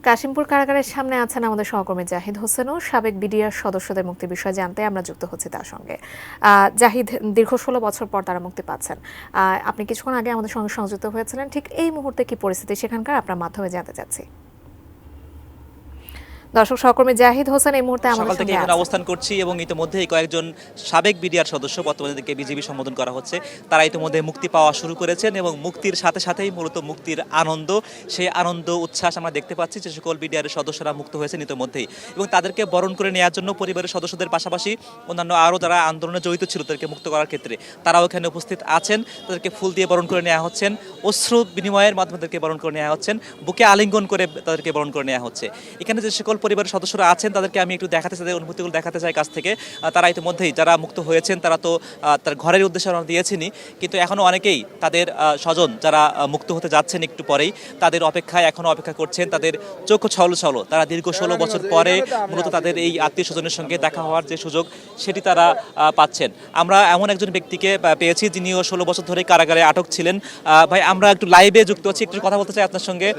কাশিমপুর কারাগারের সামনে আছেন আমাদের সহকর্মী জাহিদ হোসেনও। সাবেক বিডিআর সদস্যদের মুক্তির বিষয়ে জানতে আমরা যুক্ত হচ্ছি তার সঙ্গে। জাহিদ, দীর্ঘ 16 বছর পর তারা মুক্তি পাচ্ছেন। আপনি কিছুক্ষণ আগে আমাদের সঙ্গে সংযুক্ত হয়েছিলেন, ঠিক এই মুহূর্তে কি পরিস্থিতি সেখানকার আপনার মাধ্যমে জানতে চাচ্ছি। দর্শক সহকর্মী জাহিদ হোসেন এই মুহূর্তে আমাদের সকাল থেকে এখানে অবস্থান করছি এবং ইতিমধ্যেই কয়েকজন সাবেক বিডিআর সদস্য, বর্তমানে যাদেরকে বিজিবি সম্বোধন করা হচ্ছে, তারা ইতিমধ্যে মুক্তি পাওয়া শুরু করেছেন এবং মুক্তির সাথে সাথেই মূলত মুক্তির আনন্দ, সেই আনন্দ উচ্ছ্বাস আমরা দেখতে পাচ্ছি যে সকল বিডিআরের সদস্যরা মুক্ত হয়েছেন ইতিমধ্যেই, এবং তাদেরকে বরণ করে নেওয়ার জন্য পরিবারের সদস্যদের পাশাপাশি অন্যান্য আরও যারা আন্দোলনে জড়িত ছিল তাদেরকে মুক্ত করার ক্ষেত্রে তারাও এখানে উপস্থিত আছেন। তাদেরকে ফুল দিয়ে বরণ করে নেওয়া হচ্ছেন, অশ্রু বিনিময়ের মাধ্যমে তাদেরকে বরণ করে নেওয়া হচ্ছেন, বুকে আলিঙ্গন করে তাদেরকে বরণ করে নেওয়া হচ্ছে। এখানে যে সকল পরিবারের সদস্যরা আছেন তাদেরকে আমি একটু দেখাতে চাই, অনুভূতিগুলো দেখাতে চাই কাছ থেকে। তারা ইতিমধ্যেই যারা মুক্ত হয়েছেন তারা তো তার ঘরের উদ্দেশ্যে আমরা দিয়েছেনই, কিন্তু এখনও অনেকেই তাদের স্বজন যারা মুক্ত হতে যাচ্ছেন একটু পরেই, তাদের অপেক্ষায় এখনও অপেক্ষা করছেন। তাদের চোখ ছলো তারা দীর্ঘ 16 বছর পরে মূলত তাদের এই আত্মীয় স্বজনের সঙ্গে দেখা হওয়ার যে সুযোগ সেটি তারা পাচ্ছেন। আমরা এমন একজন ব্যক্তিকে পেয়েছি যিনিও 16 বছর ধরে কারাগারে আটক ছিলেন। ভাই, আমরা একটু লাইভে যুক্ত আছি, একটু কথা বলতে চাই আপনার সঙ্গে,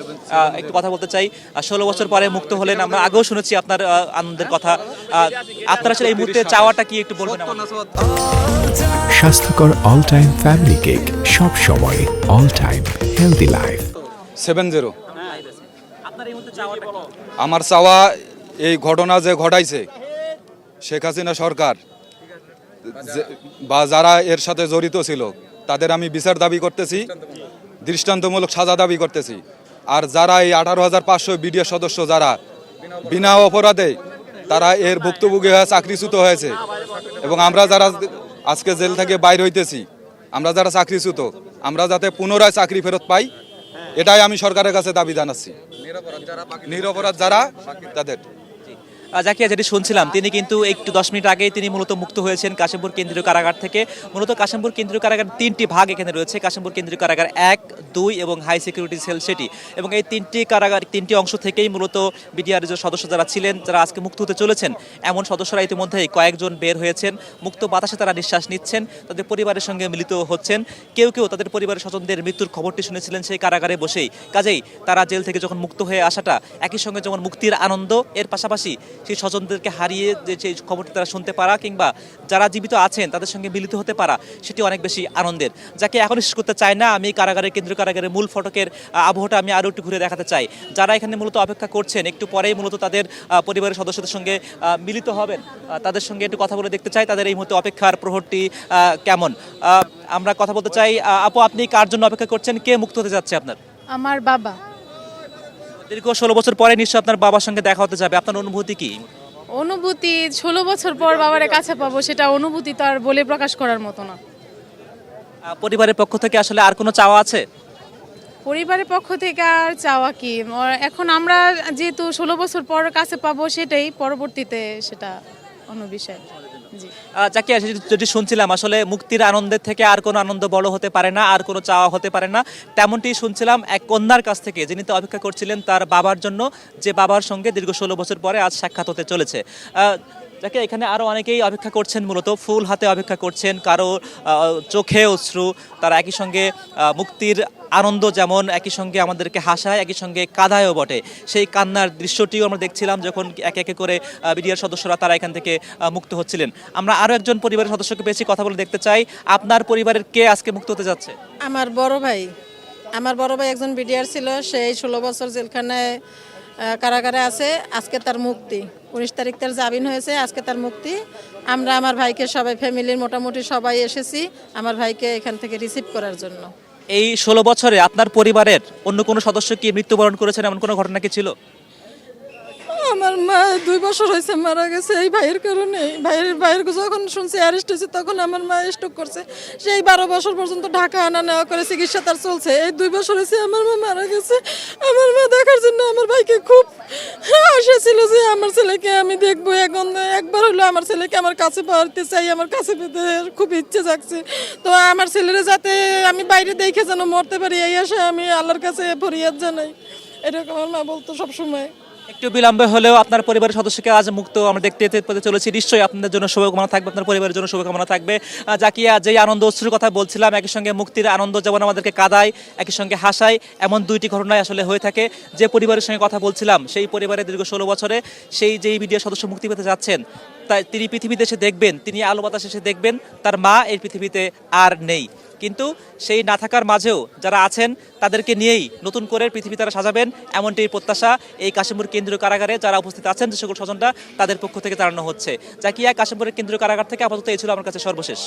একটু কথা বলতে চাই। 16 বছর পরে মুক্ত হলেন, আমরা আগেও শুনেছি আপনার আনন্দের কথা। আপনারা আসলে এই মুহূর্তে চাওয়াটা কি একটু বলবেন? স্বাস্থ্যকর অল টাইম ফ্যামিলি কেক, সব সময় অল টাইম হেলদি লাইফ। 70 আমার চাওয়া, এই ঘটনা যে ঘটাইছে শেখ হাসিনা সরকার বা যারা এর সাথে জড়িত ছিল তাদের আমি বিচার দাবি করতেছি, দৃষ্টান্তমূলক সাজা দাবি করতেছি। আর যারা এই 18,500 বিডিআর সদস্য যারা বিনা অপরাধে তারা এর ভুক্তভোগী হয়ে চাকরিচ্যুত হয়েছে, এবং আমরা যারা আজকে জেল থেকে বাইর হইতেছি, আমরা যারা চাকরিচ্যুত, আমরা যাতে পুনরায় চাকরি ফেরত পাই, এটাই আমি সরকারের কাছে দাবি জানাচ্ছি। নিরপরাধ যারা তাদের। জাকিয়া, যেটি শুনছিলাম, তিনি কিন্তু একটু 10 মিনিট আগেই তিনি মূলত মুক্ত হয়েছেন কাশিমপুর কেন্দ্রীয় কারাগার থেকে। মূলত কাশিমপুর কেন্দ্রীয় কারাগার 3টি ভাগ এখানে রয়েছে, কাশিমপুর কেন্দ্রীয় কারাগার 1, 2 এবং হাই সিকিউরিটি সেল সেটি, এবং এই 3টি কারাগার 3টি অংশ থেকেই মূলত বিডিআর যে সদস্য যারা ছিলেন, যারা আজকে মুক্ত হতে চলেছেন, এমন সদস্যরা ইতিমধ্যেই কয়েকজন বের হয়েছেন, মুক্ত বাতাসে তারা নিঃশ্বাস নিচ্ছেন, তাদের পরিবারের সঙ্গে মিলিত হচ্ছেন। কেউ কেউ তাদের পরিবারের স্বজনদের মৃত্যুর খবরটি শুনেছিলেন সেই কারাগারে বসেই। কাজেই তারা জেল থেকে যখন মুক্ত হয়ে আসাটা একই সঙ্গে যেমন মুক্তির আনন্দ, এর পাশাপাশি সেই স্বজনদেরকে হারিয়ে যে সেই খবরটি তারা শুনতে পারা কিংবা যারা জীবিত আছেন তাদের সঙ্গে মিলিত হতে পারা, সেটি অনেক বেশি আনন্দের। যাকে এখন শেষ করতে চাই না, আমি কেন্দ্রীয় কারাগারের মূল ফটকের আবহটা আমি আরও একটু ঘুরে দেখাতে চাই। যারা এখানে মূলত অপেক্ষা করছেন, একটু পরেই মূলত তাদের পরিবারের সদস্যদের সঙ্গে মিলিত হবেন, তাদের সঙ্গে একটু কথা বলে দেখতে চাই তাদের এই মুহূর্তে অপেক্ষার প্রহরটি কেমন। আমরা কথা বলতে চাই। আপু, আপনি কার জন্য অপেক্ষা করছেন? কে মুক্ত হতে যাচ্ছে আপনার? আমার বাবা। দীর্ঘ 16 বছর পরে নিশ্চয় আপনার বাবার সঙ্গে দেখা হতে যাবে, আপনার অনুভূতি কি? অনুভূতি, 16 বছর পর বাবার কাছে পাবো, সেটা অনুভূতি তো আর বলে প্রকাশ করার মতো না। পরিবারের পক্ষ থেকে আসলে আর কোনো চাওয়া আছে? পরিবারের পক্ষ থেকে আর চাওয়া কি, এখন আমরা যেহেতু 16 বছর পর কাছে পাবো, সেটাই পরবর্তীতে সেটা অন্য বিষয়। জি, জাকিয়া, যদি শুনছিলাম আসলে মুক্তির আনন্দের থেকে আর কোনো আনন্দ বড় হতে পারে না, আর কোনো চাওয়া হতে পারে না, তেমনটি শুনছিলাম এক কন্যার কাছ থেকে, যিনি তো অপেক্ষা করছিলেন তার বাবার জন্য, যে বাবার সঙ্গে দীর্ঘ 16 বছর পরে আজ সাক্ষাৎ হতে চলেছে। যাকে এখানে আরও অনেকেই অপেক্ষা করছেন, মূলত ফুল হাতে অপেক্ষা করছেন, কারো চোখে অশ্রু, তারা একই সঙ্গে মুক্তির আনন্দ যেমন একই সঙ্গে আমাদেরকে হাসায়, একই সঙ্গে কাঁদায়ও বটে। সেই কান্নার দৃশ্যটিও আমরা দেখছিলাম যখন একে একে করে বিডিআর সদস্যরা তারা এখান থেকে মুক্ত হচ্ছিলেন। আমরা আরও একজন পরিবারের সদস্যকে পেয়েছি, কথা বলে দেখতে চাই। আপনার পরিবারের কে আজকে মুক্ত হতে যাচ্ছে? আমার বড় ভাই একজন বিডিআর ছিল, সেই 16 বছর জেলখানায় কারাগারে আছে। আজকে তার মুক্তি, 19 তারিখ তার জামিন হয়েছে, আজকে তার মুক্তি। আমরা আমার ভাইকে সবাই ফ্যামিলির মোটামুটি সবাই এসেছি আমার ভাইকে এখান থেকে রিসিভ করার জন্য। এই 16 বছরে আপনার পরিবারের অন্য কোনো সদস্য কি মৃত্যুবরণ করেছেন, এমন কোনো ঘটনা কি ছিল? আমার মা 2 বছর হয়েছে মারা গেছে এই ভাইয়ের কারণে। ভাইয়ের যখন শুনছি অ্যারেস্ট হয়েছে তখন আমার মা স্ট্রোক করছে। সেই 12 বছর পর্যন্ত ঢাকা আনা নেওয়া করে চিকিৎসা তার চলছে। এই 2 বছর হয়েছে আমার মা মারা গেছে। আমার মা দেখার জন্য আমার ভাইকে খুব আশা ছিল যে আমার ছেলেকে আমি দেখবো। এখন একবার হলো আমার ছেলেকে আমার কাছে পাওয়াতে চাই, আমার কাছে পেতে খুব ইচ্ছে জাগছে। তো আমার ছেলেরা যাতে আমি বাইরে দেখে যেন মরতে পারি, এই আশায় আমি আল্লাহর কাছে ফরিয়াদ জানাই। এরকম আমার মা বলতো সবসময়। একটু বিলম্বে হলেও আপনার পরিবারের সদস্যকে আজ মুক্ত আমরা দেখতে পেতে চলেছি। নিশ্চয়ই আপনাদের জন্য শুভকামনা থাকবে, আপনার পরিবারের জন্য শুভকামনা থাকবে। জাকিয়া, যেই আনন্দ অশ্রুর কথা বলছিলাম, একই সঙ্গে মুক্তির আনন্দ যেমন আমাদেরকে কাঁদায়, একই সঙ্গে হাসায়, এমন দুইটি ঘটনাই আসলে হয়ে থাকে। যে পরিবারের সঙ্গে কথা বলছিলাম, সেই পরিবারের দীর্ঘ 16 বছরে সেই যেই মিডিয়ার সদস্য মুক্তি পেতে যাচ্ছেন, তাই তিনি পৃথিবীতে এসে দেখবেন, তিনি আলো বাতাসে এসে দেখবেন তার মা এই পৃথিবীতে আর নেই। কিন্তু সেই না থাকার মাঝেও যারা আছেন তাদেরকে নিয়েই নতুন করে পৃথিবী তারা সাজাবেন, এমনটি প্রত্যাশা এই কাশিমপুর কেন্দ্রীয় কারাগারে যারা উপস্থিত আছেন যে সকল স্বজনরা তাদের পক্ষ থেকে জানানো হচ্ছে। জাকিয়া, কাশিমপুরের কেন্দ্রীয় কারাগার থেকে আপাতত এই ছিল আমার কাছে সর্বশেষ।